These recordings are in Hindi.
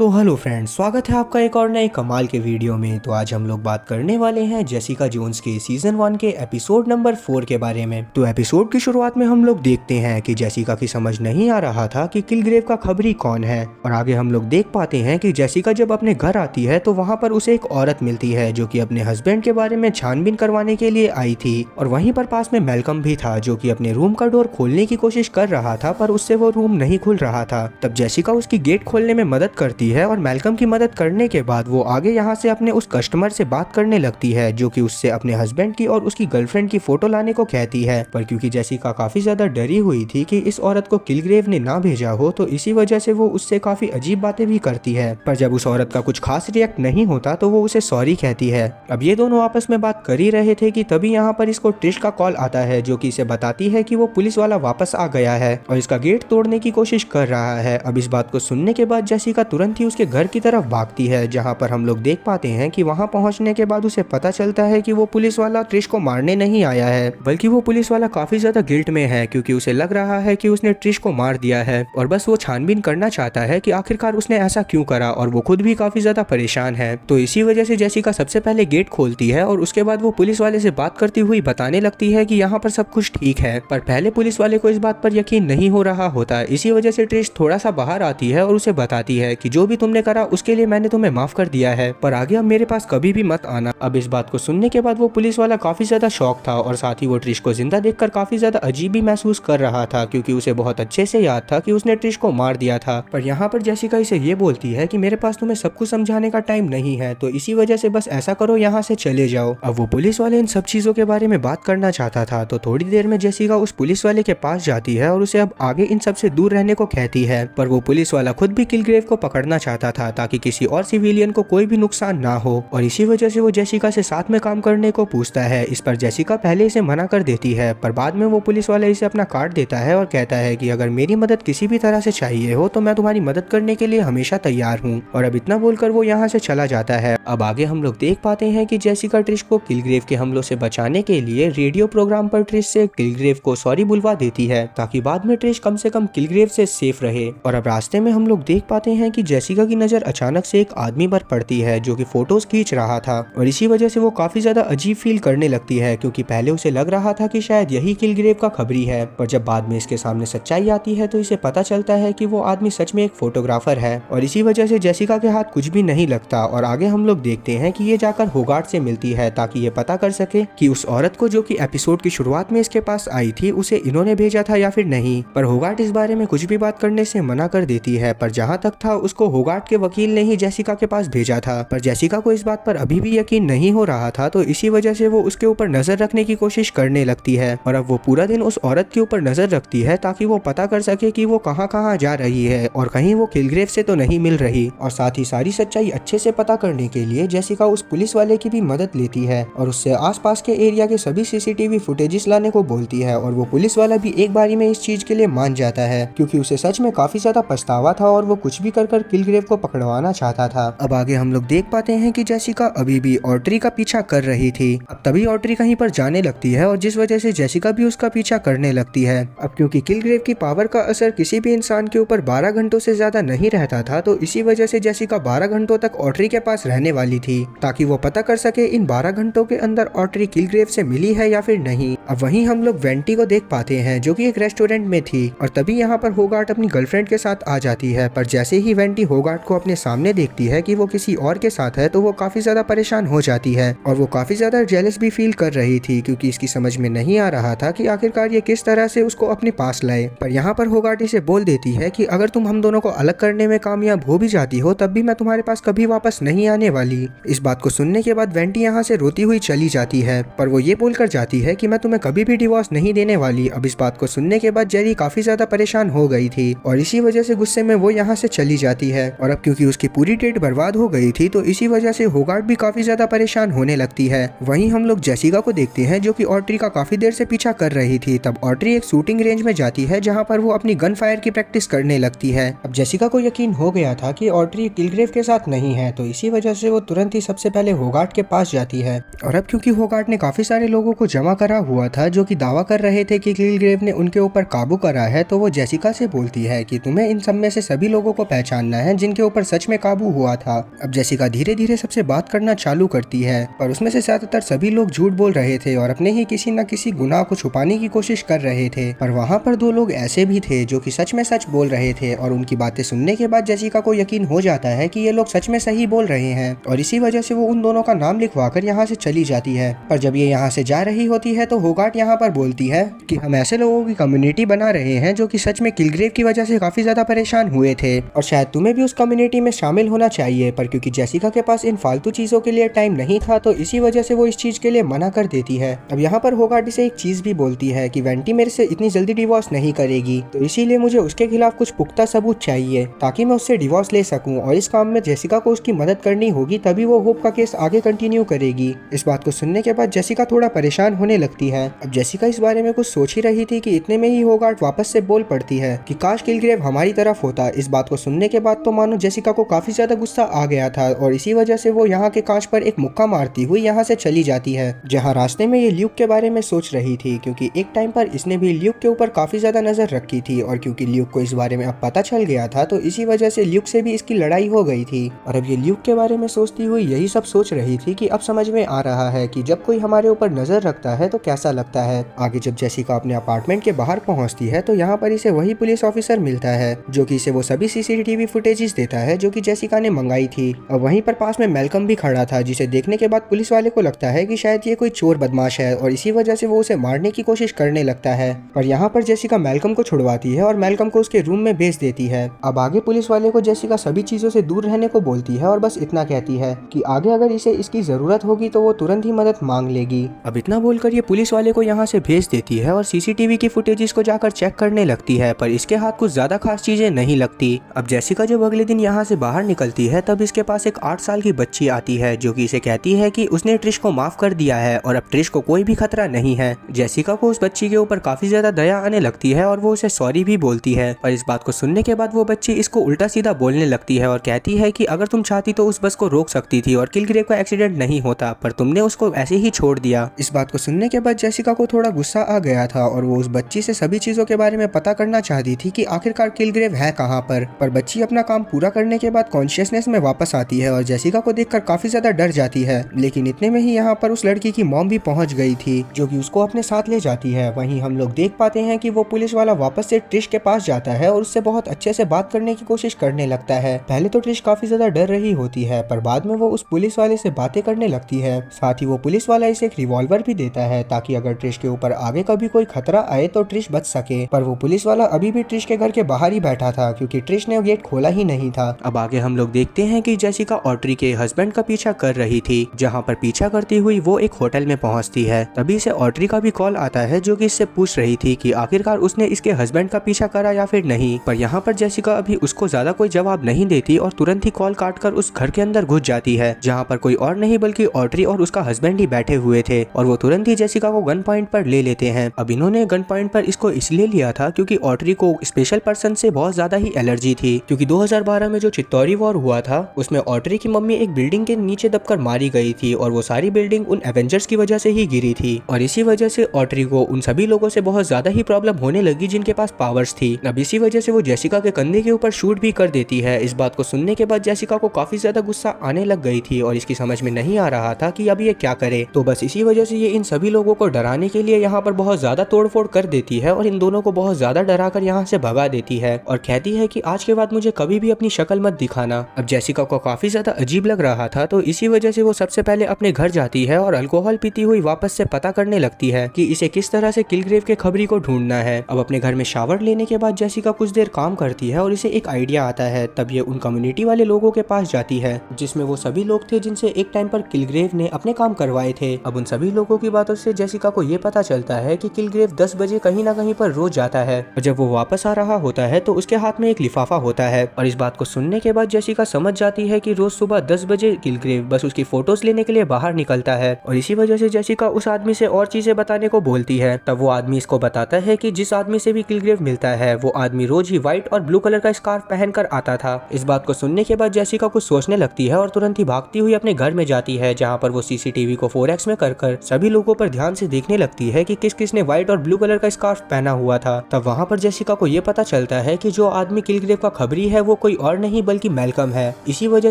तो हेलो फ्रेंड्स, स्वागत है आपका एक और नए कमाल के वीडियो में। तो आज हम लोग बात करने वाले हैं जेसिका जोन्स के सीजन 1 के एपिसोड नंबर 4 के बारे में। तो एपिसोड की शुरुआत में हम लोग देखते हैं कि जेसिका की समझ नहीं आ रहा था कि किलग्रेव का खबरी कौन है, और आगे हम लोग देख पाते हैं कि जेसिका जब अपने घर आती है तो वहाँ पर उसे एक औरत मिलती है जो कि अपने हस्बैंड के बारे में छानबीन करवाने के लिए आई थी। और वहीं पर पास में मैल्कम भी था जो कि अपने रूम का डोर खोलने की कोशिश कर रहा था, पर उससे वो रूम नहीं खुल रहा था। तब जेसिका उसकी गेट खोलने में मदद करती है और मैल्कम की मदद करने के बाद वो आगे यहाँ से अपने उस कस्टमर से बात करने लगती है जो कि उससे अपने हस्बैंड की और उसकी गर्लफ्रेंड की फोटो लाने को कहती है। पर क्योंकि जेसिका काफी ज्यादा डरी हुई थी कि इस औरत को किलग्रेव ने ना भेजा हो, तो इसी वजह से वो उससे काफी अजीब बातें भी करती है। पर जब उस औरत का कुछ खास रिएक्ट नहीं होता तो वो उसे सॉरी कहती है। अब ये दोनों आपस में बात कर ही रहे थे कि तभी यहाँ पर इसको ट्रिश का कॉल आता है जो कि इसे बताती है कि वो पुलिस वाला वापस आ गया है और इसका गेट तोड़ने की कोशिश कर रहा है। अब इस बात को सुनने के बाद जेसिका तुरंत ही उसके घर की तरफ भागती है, जहां पर हम लोग देख पाते हैं कि वहां पहुंचने के बाद उसे पता चलता है कि वो पुलिस वाला ट्रिश को मारने नहीं आया है, बल्कि वो पुलिस वाला काफी ज्यादा गिल्ट में है क्योंकि उसे लग रहा है कि उसने ट्रिश को मार दिया है और बस वो छानबीन करना चाहता है कि आखिरकार उसने ऐसा क्यों करा, और वो खुद भी काफी ज्यादा परेशान है। तो इसी वजह से जेसिका सबसे पहले गेट खोलती है और उसके बाद वो पुलिस वाले से बात करती हुई बताने लगती है कि यहाँ पर सब कुछ ठीक है। पर पहले पुलिस वाले को इस बात पर यकीन नहीं हो रहा होता, इसी वजह से ट्रिश थोड़ा सा बाहर आती है और उसे बताती है कि जो भी तुमने करा उसके लिए मैंने तुम्हें माफ कर दिया है, पर आगे अब मेरे पास कभी भी मत आना। अब इस बात को सुनने के बाद वो पुलिस वाला काफी ज्यादा शॉक था और साथ ही वो ट्रिश को जिंदा देखकर काफी ज्यादा अजीब भी महसूस कर रहा था क्योंकि उसे बहुत अच्छे से याद था कि उसने ट्रिश को मार दिया था। पर यहाँ पर जेसिका इसे ये बोलती है कि मेरे पास तुम्हें सब कुछ समझाने का टाइम नहीं है, तो इसी वजह से बस ऐसा करो, यहाँ से चले जाओ। अब वो पुलिस वाले इन सब चीजों के बारे में बात करना चाहता था, तो थोड़ी देर में जेसिका उस पुलिस वाले के पास जाती है और उसे अब आगे इन सब से दूर रहने को कहती है। पर वो पुलिस वाला खुद भी किलग्रेव को पकड़ना चाहता था ताकि किसी और सिविलियन को कोई भी नुकसान ना हो, और इसी वजह से वो जेसिका से साथ में काम करने को पूछता है। इस पर जेसिका पहले इसे मना कर देती है, पर बाद में वो पुलिस वाला इसे अपना कार्ड देता है और कहता है कि अगर मेरी मदद किसी भी तरह से चाहिए हो तो मैं तुम्हारी मदद करने के लिए हमेशा तैयार हूँ। और अब इतना बोलकर वो यहाँ से चला जाता है। अब आगे हम लोग देख पाते हैं कि जेसिका ट्रिश को किलग्रेव के हमलों से बचाने के लिए रेडियो प्रोग्राम पर ट्रिश से किलग्रेव को सॉरी बुलवा देती है ताकि बाद में ट्रिश कम से कम किलग्रेव से सेफ रहे। और अब रास्ते में हम लोग देख पाते हैं कि जेसिका की नजर अचानक से एक आदमी पर पड़ती है जो कि फोटोज खींच रहा था, और इसी वजह से वो काफी ज्यादा अजीब फील करने लगती है क्योंकि पहले उसे लग रहा था कि शायद यही किलग्रेव का खबरी है। पर जब बाद में इसके सामने सच्चाई आती है तो इसे पता चलता है कि वो आदमी सच में एक फोटोग्राफर है, और इसी वजह से जेसिका के हाथ कुछ भी नहीं लगता। और आगे हम लोग देखते हैं कि ये जाकर होगार्ट से मिलती है ताकि ये पता कर सके कि उस औरत को जो कि एपिसोड की शुरुआत में इसके पास आई थी उसे इन्होंने भेजा था या फिर नहीं। पर होगार्ट इस बारे में कुछ भी बात करने से मना कर देती है। पर जहाँ तक था उसको होगार्ट के वकील ने ही जेसिका के पास भेजा था, पर जेसिका को इस बात पर अभी भी यकीन नहीं हो रहा था, तो इसी वजह से वो उसके ऊपर नजर रखने की कोशिश करने लगती है। और अब वो पूरा दिन उस औरत के ऊपर नजर रखती है ताकि वो पता कर सके कि वो कहाँ कहाँ जा रही है और कहीं वो किलग्रेव से तो नहीं मिल रही। और साथ ही सारी सच्चाई अच्छे से पता करने के लिए जेसिका उस पुलिस वाले की भी मदद लेती है और उससे आसपास के एरिया के सभी सीसीटीवी फुटेजेस लाने को बोलती है। और वो पुलिस वाला भी एक बारी में इस चीज के लिए मान जाता है क्योंकि उसे सच में काफी ज्यादा पछतावा था और वो कुछ भी कर किलग्रेव को पकड़वाना चाहता था। अब आगे हम लोग देख पाते हैं कि जेसिका अभी भी ऑड्री का पीछा कर रही थी। अब तभी ऑड्री कहीं पर जाने लगती है और जिस वजह से जेसिका भी उसका पीछा करने लगती है। अब क्योंकि किलग्रेव की पावर का असर किसी भी इंसान के ऊपर 12 घंटों से ज्यादा नहीं रहता था, तो इसी वजह से जेसिका 12 घंटों तक ऑड्री के पास रहने वाली थी ताकि वो पता कर सके इन 12 घंटों के अंदर ऑड्री किलग्रेव से मिली है या फिर नहीं। अब वहीं हम लोग वेंटी को देख पाते हैं जो कि एक रेस्टोरेंट में थी, और तभी यहाँ पर होगार्ट अपनी गर्लफ्रेंड के साथ आ जाती है। पर जैसे ही वेंटी होगार्ट को अपने सामने देखती है कि वो किसी और के साथ है तो वो काफी ज्यादा परेशान हो जाती है और वो काफी ज्यादा जेलस भी फील कर रही थी क्योंकि इसकी समझ में नहीं आ रहा था कि आखिरकार ये किस तरह से उसको अपने पास लाए। पर यहाँ पर होगार्ट इसे बोल देती है कि अगर तुम हम दोनों को अलग करने में कामयाब हो भी जाती हो तब भी मैं तुम्हारे पास कभी वापस नहीं आने वाली। इस बात को सुनने के बाद वेंटी यहाँ से रोती हुई चली जाती है, पर वो ये बोलकर जाती है कि मैं तुम्हें कभी भी डिवोर्स नहीं देने वाली। अब इस बात को सुनने के बाद जेरी काफी ज्यादा परेशान हो गई थी और इसी वजह से गुस्से में वो यहाँ से चली जाती है। और अब क्योंकि उसकी पूरी डेट बर्बाद हो गई थी तो इसी वजह से होगार्ट भी काफी ज्यादा परेशान होने लगती है। वहीं हम लोग जेसिका को देखते हैं जो कि ऑड्री का काफी देर से पीछा कर रही थी। तब ऑड्री एक शूटिंग रेंज में जाती है जहां पर वो अपनी गन फायर की प्रैक्टिस करने लगती है। अब जेसिका को यकीन हो गया था कि ऑड्री किलग्रेव के साथ नहीं है, तो इसी वजह से वो तुरंत ही सबसे पहले होगार्ट के पास जाती है। और अब क्योंकि होगार्ट ने काफी सारे लोगों को जमा करा हुआ था जो कि दावा कर रहे थे कि किलग्रेव ने उनके ऊपर काबू करा है, तो वो जेसिका से बोलती है कि तुम्हें इन सब में से सभी लोगों को पहचानना है हैं जिनके ऊपर सच में काबू हुआ था। अब जेसिका धीरे धीरे सबसे बात करना चालू करती है, पर उसमें से ज्यादातर सभी लोग झूठ बोल रहे थे और अपने ही किसी न किसी गुनाह को छुपाने की कोशिश कर रहे थे। पर वहाँ पर दो लोग ऐसे भी थे जो कि सच में सच बोल रहे थे और उनकी बातें सुनने के बाद जेसिका को यकीन हो जाता है कि ये लोग सच में सही बोल रहे हैं और इसी वजह से वो उन दोनों का नाम लिखवाकर यहाँ से चली जाती है। पर जब ये यहाँ से जा रही होती है तो होगार्ट यहाँ पर बोलती है कि हम ऐसे लोगों की कम्युनिटी बना रहे हैं जो कि सच में किलग्रेव की वजह से काफी ज्यादा परेशान हुए थे और शायद तुम्हें भी उस कम्युनिटी में शामिल होना चाहिए। पर क्योंकि जेसिका के पास इन फालतू चीजों के लिए टाइम नहीं था तो इसी वजह से वो इस चीज के लिए मना कर देती है। अब यहाँ पर होगार्ट से एक चीज भी बोलती है कि वेंटी मेरे से इतनी जल्दी डिवोर्स नहीं करेगी, तो इसीलिए मुझे उसके खिलाफ कुछ पुख्ता सबूत चाहिए ताकि मैं उससे डिवोर्स ले सकूं और इस काम में जेसिका को उसकी मदद करनी होगी, तभी वो होप का केस आगे कंटिन्यू करेगी। इस बात को सुनने के बाद जेसिका थोड़ा परेशान होने लगती है। अब जेसिका इस बारे में कुछ सोच ही रही थी कि इतने में ही होगार्ट वापस से बोल पड़ती है कि काश किलग्रेव हमारी तरफ होता। इस बात को सुनने के बाद तो मानो जेसिका को काफी ज्यादा गुस्सा आ गया था और इसी वजह से वो यहाँ के कांच पर एक मुक्का मारती हुई यहाँ से चली जाती है, जहाँ रास्ते में ये ल्यूक के बारे में सोच रही थी क्योंकि एक टाइम पर इसने भी ल्यूक के ऊपर काफी ज्यादा नजर रखी थी और क्योंकि ल्यूक को इस बारे में अब पता चल गया था तो इसी वजह से ल्यूक से भी इसकी लड़ाई हो गई थी। और अब ये ल्यूक के बारे में सोचती हुई यही सब सोच रही थी कि अब समझ में आ रहा है कि जब कोई हमारे ऊपर नजर रखता है तो कैसा लगता है। आगे जब जेसिका अपने अपार्टमेंट के बाहर पहुंचती है तो यहाँ पर इसे वही पुलिस ऑफिसर मिलता है जो कि इसे वो सभी सीसीटीवी फुटेजेस देता है जो कि जेसिका ने मंगाई थी। और वहीं पर पास में मेलकम भी खड़ा था जिसे देखने के बाद पुलिस वाले को लगता है कि शायद ये कोई चोर बदमाश है और इसी वजह से वो उसे मारने की कोशिश करने लगता है। पर यहाँ पर जेसिका मेलकम को छुड़वाती है और मेलकम को उसके रूम में भेज देती है। अब आगे पुलिस वाले को जेसिका सभी चीजों से दूर रहने को बोलती है और बस इतना कहती है कि आगे अगर इसे इसकी जरूरत होगी तो वो तुरंत ही मदद मांग लेगी। अब इतना बोलकर ये पुलिस वाले को यहाँ से भेज देती है और सीसीटीवी की फुटेजेस को जाकर चेक करने लगती है, पर इसके हाथ कुछ ज्यादा खास चीजें नहीं लगती। अब जेसिका जब अगले दिन यहाँ से बाहर निकलती है तब इसके पास एक 8 साल की बच्ची आती है जो कि इसे कहती है कि उसने ट्रिश को माफ कर दिया है और अब ट्रिश को कोई भी खतरा नहीं है। जेसिका को उस बच्ची के ऊपर काफी ज्यादा दया आने लगती है और वो उसे सॉरी भी बोलती है, पर इस बात को सुनने के बाद वो बच्ची इसको उल्टा सीधा बोलने लगती है और कहती है कि अगर तुम चाहती तो उस बस को रोक सकती थी और किलग्रेव का एक्सीडेंट नहीं होता, पर तुमने उसको ऐसे ही छोड़ दिया। इस बात को सुनने के बाद जेसिका को थोड़ा गुस्सा आ गया था और वो उस बच्ची से सभी चीजों के बारे में पता करना चाहती थी कि आखिरकार किलग्रेव है कहाँ पर बच्ची अपना काम पूरा करने के बाद कॉन्शियसनेस में वापस आती है और जेसिका को देखकर काफी ज्यादा डर जाती है। लेकिन इतने में ही यहाँ पर उस लड़की की मॉम भी पहुंच गई थी जो कि उसको अपने साथ ले जाती है। वहीं हम लोग देख पाते हैं कि वो पुलिस वाला वापस से ट्रिश के पास जाता है और उससे बहुत अच्छे से बात करने की कोशिश करने लगता है। पहले तो ट्रिश काफी ज्यादा डर रही होती है पर बाद में वो उस पुलिस वाले से बातें करने लगती है। साथ ही वो पुलिस वाला इसे एक रिवॉल्वर भी देता है ताकि अगर ट्रिश के ऊपर आगे कभी कोई खतरा आए तो ट्रिश बच सके। पर वो पुलिस वाला अभी भी ट्रिश के घर के बाहर ही बैठा था क्योंकि ट्रिश ने गेट खोला ही नहीं था। अब आगे हम लोग देखते हैं कि जेसिका ऑड्री के हस्बैंड का पीछा कर रही थी, जहाँ पर पीछा करती हुई वो एक होटल में पहुँचती है। तभी इसे ऑड्री का भी कॉल आता है जो कि इससे पूछ रही थी कि आखिरकार उसने इसके हस्बैंड का पीछा करा या फिर नहीं। पर यहाँ पर जेसिका अभी उसको ज्यादा कोई जवाब नहीं देती और तुरंत ही कॉल काटकर उस घर के अंदर घुस जाती है, जहाँ पर कोई और नहीं बल्कि ऑड्री और उसका हस्बैंड ही बैठे हुए थे और वो तुरंत ही जेसिका को गन पॉइंट पर ले लेते हैं। अब इन्होंने गन पॉइंट पर इसको इसलिए लिया था क्योंकि ऑड्री को स्पेशल पर्सन से बहुत ज्यादा ही एलर्जी थी, क्योंकि 2012 में जो चित्तौरी वॉर हुआ था उसमें ऑड्री की मम्मी एक बिल्डिंग के नीचे दबकर मारी गई थी और वो सारी बिल्डिंग उन एवेंजर्स की वजह से ही गिरी थी और इसी वजह से ऑड्री को उन सभी लोगों से बहुत ज्यादा ही प्रॉब्लम होने लगी जिनके पास पावर्स थी। अब इसी वजह से वो जेसिका के कंधे के ऊपर शूट भी कर देती है। इस बात को सुनने के बाद जेसिका को काफी ज्यादा गुस्सा आने लग गई थी और इसकी समझ में नहीं आ रहा था कि अब ये क्या करे। तो बस इसी वजह से ये इन सभी लोगों को डराने के लिए यहाँ पर बहुत ज्यादा तोड़फोड़ कर देती है और इन दोनों को बहुत ज्यादा डरा कर यहाँ से भगा देती है और कहती है कि आज के बाद मुझे कभी भी अपनी शक्ल मत दिखाना। अब जेसिका को काफी ज्यादा अजीब लग रहा था तो इसी वजह से वो सबसे पहले अपने घर जाती है और अल्कोहल पीती हुई वापस से पता करने लगती है कि इसे किस तरह से किलग्रेव के खबरी को ढूंढना है। अब अपने घर में शावर लेने के बाद जेसिका कुछ देर काम करती है और इसे एक आइडिया आता है। तब ये उन कम्युनिटी वाले लोगों के पास जाती है जिसमें वो सभी लोग थे जिनसे एक टाइम पर किलग्रेव ने अपने काम करवाए थे। अब उन सभी लोगों की बातों से जेसिका को ये पता चलता है कि किलग्रेव 10 बजे कहीं ना कहीं पर रोज जाता है और जब वो वापस आ रहा होता है तो उसके हाथ में एक लिफाफा होता है और इस बात को सुनने के बाद जेसिका समझ जाती है कि रोज सुबह 10 बजे किलग्रेव बस उसकी फोटोज लेने के लिए बाहर निकलता है और इसी वजह से जेसिका उस आदमी से और चीजें बताने को बोलती है। तब वो आदमी इसको बताता है कि जिस आदमी से भी किलग्रेव मिलता है वो आदमी रोज ही व्हाइट और ब्लू कलर का स्कार्फ पहनकर आता था। इस बात को सुनने के बाद जेसिका कुछ सोचने लगती है और तुरंत ही भागती हुई अपने घर में जाती है, जहाँ पर वो सीसीटीवी को 4x में कर सभी लोगों पर ध्यान से देखने लगती है कि किस किस ने व्हाइट और ब्लू कलर का स्कार्फ पहना हुआ था। तब वहाँ पर जेसिका को ये पता चलता है कि जो आदमी किलग्रेव का खबरी है वो कोई और नहीं बल्कि मैल्कम है। इसी वजह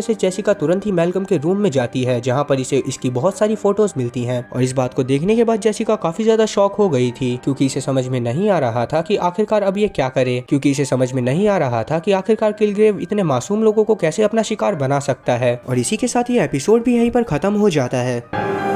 से जेसिका तुरंत ही मैल्कम के रूम में जाती है जहाँ पर इसे इसकी बहुत सारी फोटोज मिलती हैं। और इस बात को देखने के बाद जेसिका काफी ज्यादा शॉक हो गई थी, क्योंकि इसे समझ में नहीं आ रहा था कि आखिरकार अब ये क्या करे, क्योंकि इसे समझ में नहीं आ रहा था कि आखिरकार किलग्रेव इतने मासूम लोगों को कैसे अपना शिकार बना सकता है। और इसी के साथ ये एपिसोड भी यहीं पर खत्म हो जाता है।